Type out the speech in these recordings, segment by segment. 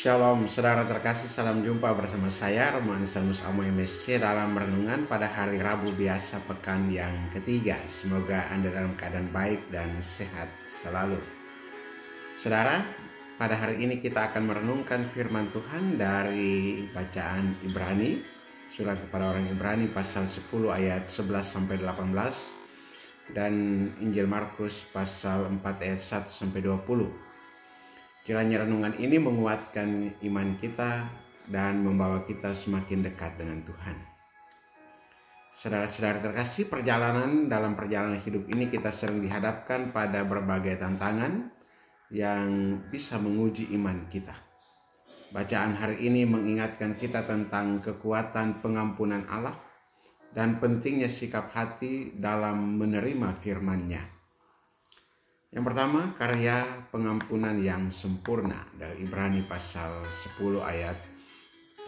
Shalom saudara terkasih, salam jumpa bersama saya Roman Salmus Amo MSC dalam renungan pada hari Rabu biasa pekan yang ketiga. Semoga Anda dalam keadaan baik dan sehat selalu. Saudara, pada hari ini kita akan merenungkan firman Tuhan dari bacaan Ibrani, surat kepada orang Ibrani pasal 10 ayat 11 sampai 18 dan Injil Markus pasal 4 ayat 1 sampai 20. Kiranya renungan ini menguatkan iman kita dan membawa kita semakin dekat dengan Tuhan. Saudara-saudara terkasih, dalam perjalanan hidup ini kita sering dihadapkan pada berbagai tantangan yang bisa menguji iman kita. Bacaan hari ini mengingatkan kita tentang kekuatan pengampunan Allah dan pentingnya sikap hati dalam menerima firman-Nya. Yang pertama, karya pengampunan yang sempurna dari Ibrani pasal 10 ayat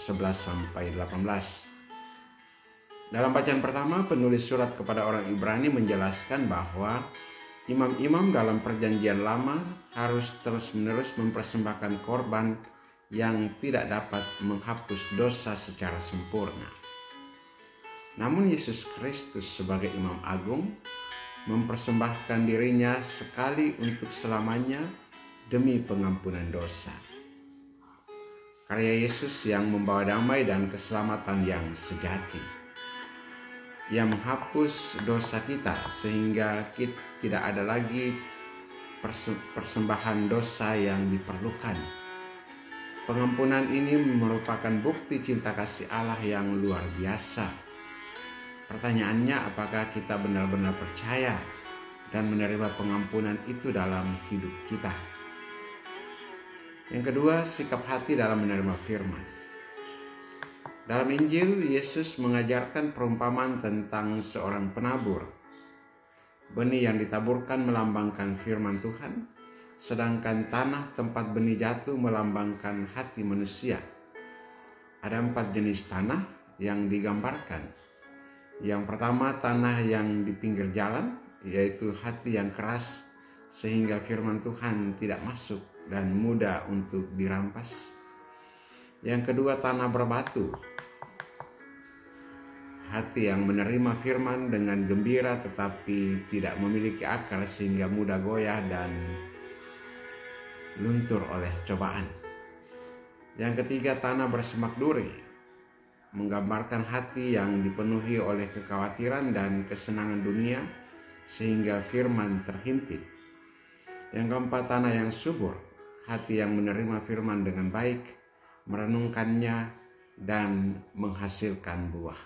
11 sampai 18. Dalam bacaan pertama, penulis surat kepada orang Ibrani menjelaskan bahwa imam-imam dalam perjanjian lama harus terus-menerus mempersembahkan korban yang tidak dapat menghapus dosa secara sempurna. Namun Yesus Kristus sebagai imam agung mempersembahkan dirinya sekali untuk selamanya demi pengampunan dosa. Karya Yesus yang membawa damai dan keselamatan yang sejati. Ia menghapus dosa kita sehingga kita tidak ada lagi persembahan dosa yang diperlukan. Pengampunan ini merupakan bukti cinta kasih Allah yang luar biasa. Pertanyaannya, apakah kita benar-benar percaya dan menerima pengampunan itu dalam hidup kita? Yang kedua, sikap hati dalam menerima firman. Dalam Injil, Yesus mengajarkan perumpamaan tentang seorang penabur. Benih yang ditaburkan melambangkan firman Tuhan, sedangkan tanah tempat benih jatuh melambangkan hati manusia. Ada 4 jenis tanah yang digambarkan. Yang pertama, tanah yang di pinggir jalan, yaitu hati yang keras sehingga firman Tuhan tidak masuk dan mudah untuk dirampas. Yang kedua, tanah berbatu, hati yang menerima firman dengan gembira tetapi tidak memiliki akar sehingga mudah goyah dan luntur oleh cobaan. Yang ketiga, tanah bersemak duri, menggambarkan hati yang dipenuhi oleh kekhawatiran dan kesenangan dunia sehingga firman terhimpit. Yang keempat, tanah yang subur, hati yang menerima firman dengan baik, merenungkannya dan menghasilkan buah.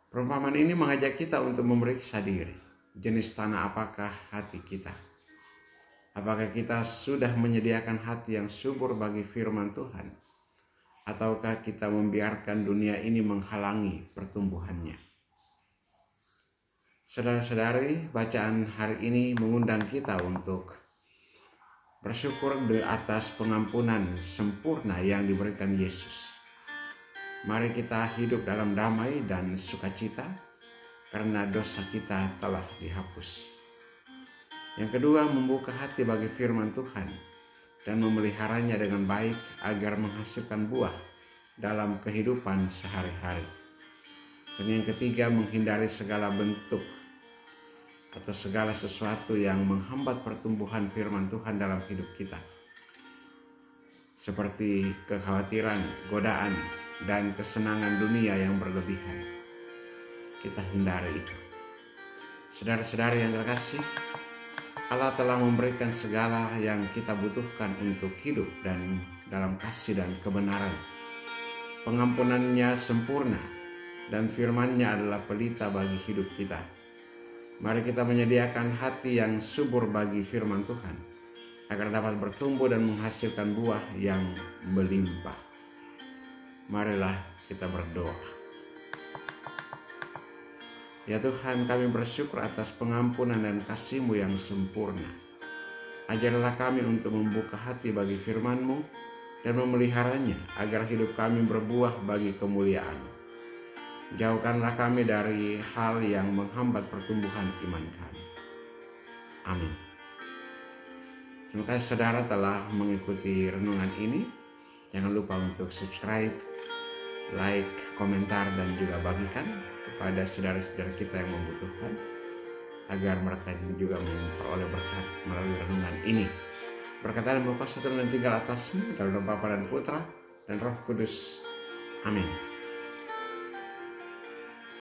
Perumpamaan ini mengajak kita untuk memeriksa diri. Jenis tanah apakah hati kita? Apakah kita sudah menyediakan hati yang subur bagi firman Tuhan? Ataukah kita membiarkan dunia ini menghalangi pertumbuhannya? Saudara-saudari, bacaan hari ini mengundang kita untuk bersyukur di atas pengampunan sempurna yang diberikan Yesus. Mari kita hidup dalam damai dan sukacita karena dosa kita telah dihapus. Yang kedua, membuka hati bagi firman Tuhan dan memeliharanya dengan baik agar menghasilkan buah dalam kehidupan sehari-hari. Dan yang ketiga, menghindari segala bentuk atau segala sesuatu yang menghambat pertumbuhan firman Tuhan dalam hidup kita. Seperti kekhawatiran, godaan, dan kesenangan dunia yang berlebihan. Kita hindari itu. Saudara-saudari yang terkasih, Allah telah memberikan segala yang kita butuhkan untuk hidup dan dalam kasih dan kebenaran. Pengampunannya sempurna dan firman-Nya adalah pelita bagi hidup kita. Mari kita menyediakan hati yang subur bagi firman Tuhan agar dapat bertumbuh dan menghasilkan buah yang melimpah. Marilah kita berdoa. Ya Tuhan, kami bersyukur atas pengampunan dan kasih-Mu yang sempurna. Ajarlah kami untuk membuka hati bagi firman-Mu dan memeliharanya agar hidup kami berbuah bagi kemuliaan. Jauhkanlah kami dari hal yang menghambat pertumbuhan iman kami. Amin. Terima kasih saudara telah mengikuti renungan ini. Jangan lupa untuk subscribe, like, komentar, dan juga bagikan kepada saudara-saudara kita yang membutuhkan, agar mereka juga memperoleh berkat melalui renungan ini. Berkat dan berkuasa Tuhan dan tinggal atasmu, dalam nama Bapa dan Putra dan Roh Kudus. Amin.